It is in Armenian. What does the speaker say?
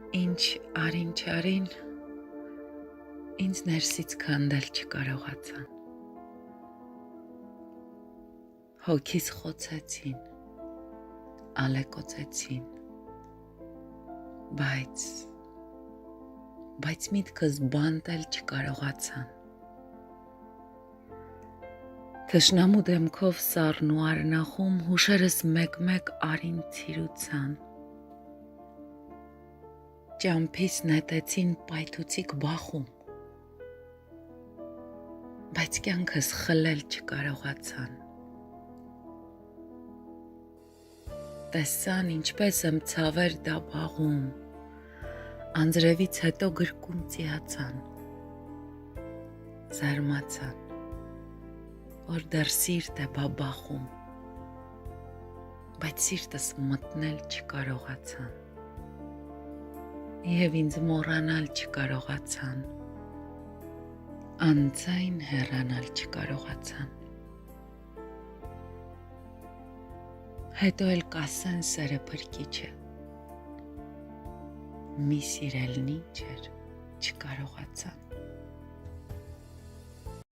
Ինչ արին չարին, ինձ ներսից քանդել չկարողացան, հոգիս խոցեցին, ալեկոծեցին, բայց միտքս բանտել չկարողացան, թշնամու դեմքով սառն ու արնախում հուշերս մեկ-մեկ արին ցիրուցան, ճամփիս նետեցին պայթուցիկ բախում, բայց կյանքս խլել չկարողացան, տեսան ինչպես եմ ցավեր դաբաղում, անձրևից հետո գրկում ծիացան, զարմացան, որ դեռ սիրտ է բաբախում, բայց սիրտս մտնել չկարողացան, և ինձ մոռանալ չկարողացան, անձայն հեռանալ չկարողացան, հետո էլ կասեն սերը փրկիչ է, մի սիրելնի չէր չկարողացան,